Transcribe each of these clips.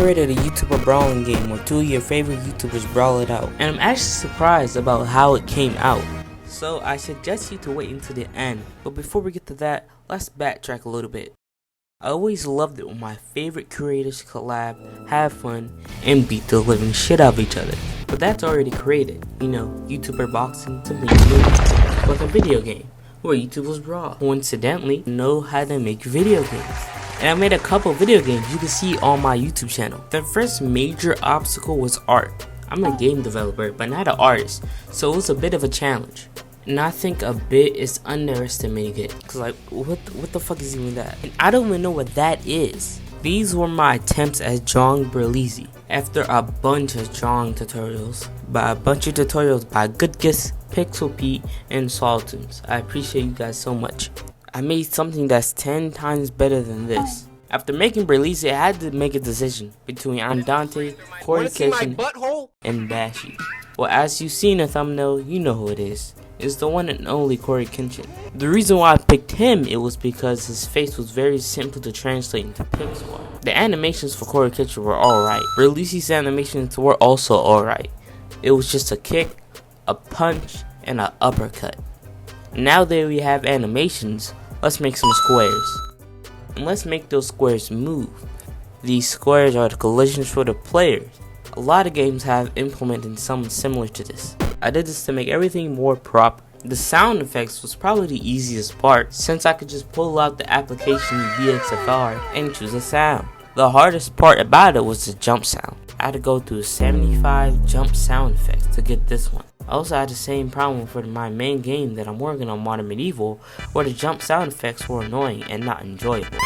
created a YouTuber brawling game where two of your favorite YouTubers brawl it out, and I'm actually surprised about how it came out. So I suggest you to wait until the end, but before we get to that, let's backtrack a little bit. I always loved it when my favorite creators collab, have fun, and beat the living shit out of each other. But that's already created, you know, YouTuber boxing to me with a video game, where YouTubers brawl. Coincidentally, know how to make video games. And I made a couple video games you can see on my YouTube channel. The first major obstacle was art. I'm a game developer, but not an artist, so it was a bit of a challenge. And I think a bit is underestimating it, cause like, what the fuck is even that? And I don't even know what that is. These were my attempts at drawing Wrld after a bunch of drawing tutorials. By Good Guess, Pixel Pete, and Saltons. I appreciate you guys so much. I made something that's 10 times better than this. After making Wrld, I had to make a decision between Andante, Corey Kitchen, and Bashy. Well, as you see in the thumbnail, you know who it is. It's the one and only Corey Kitchen. The reason why I picked him, it was because his face was very simple to translate into pixel art. The animations for Corey Kitchen were alright. Wrld's animations were also alright. It was just a kick, a punch, and an uppercut. Now that we have animations, let's make some squares. And let's make those squares move. These squares are the collisions for the players. A lot of games have implemented something similar to this. I did this to make everything more proper. The sound effects was probably the easiest part, since I could just pull out the application VXFR and choose a sound. The hardest part about it was the jump sound. I had to go through 75 jump sound effects to get this one. I also had the same problem for my main game that I'm working on, Modern Medieval, where the jump sound effects were annoying and not enjoyable.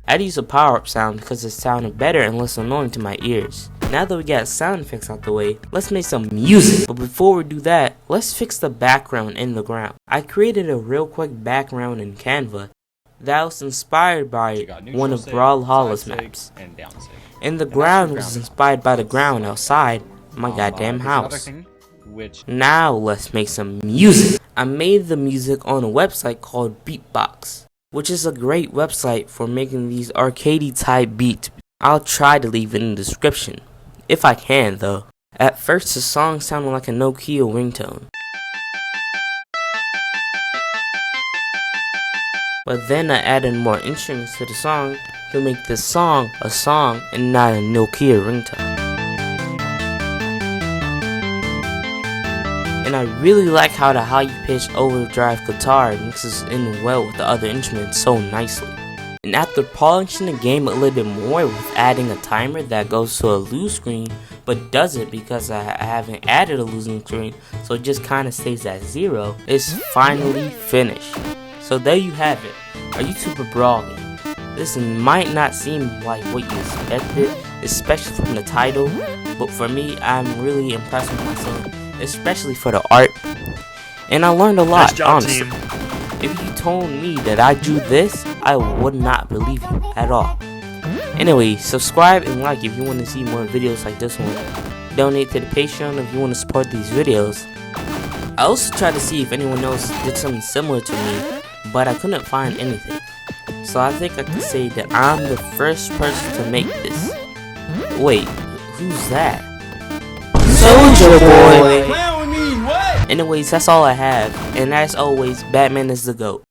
I had to use a power-up sound because it sounded better and less annoying to my ears. Now that we got sound effects out the way, let's make some music. But before we do that, let's fix the background in the ground. I created a real quick background in Canva that was inspired by one of Wrld's maps. And the ground was inspired by the ground outside my goddamn house. Now let's make some music. I made the music on a website called Beatbox, which is a great website for making these arcadey type beats. I'll try to leave it in the description, if I can though. At first the song sounded like a Nokia ringtone, but then I added more instruments to the song to make this song a song and not a Nokia ringtone. And I really like how the high-pitched overdrive guitar mixes in well with the other instruments so nicely. And after polishing the game a little bit more with adding a timer that goes to a lose screen, but doesn't because I haven't added a losing screen, so it just kinda stays at 0, it's finally finished. So there you have it, a YouTuber brawl game. This might not seem like what you expected, especially from the title, but for me, I'm really impressed with myself, especially for the art. And I learned a lot, nice job, honestly. Team. If you told me that I drew this, I would not believe you at all. Anyway, subscribe and like if you want to see more videos like this one. Donate to the Patreon if you want to support these videos. I also tried to see if anyone else did something similar to me, but I couldn't find anything. So I think I could say that I'm the first person to make this. Wait, who's that? Soldier Boy! Anyways, that's all I have, and as always, Batman is the GOAT.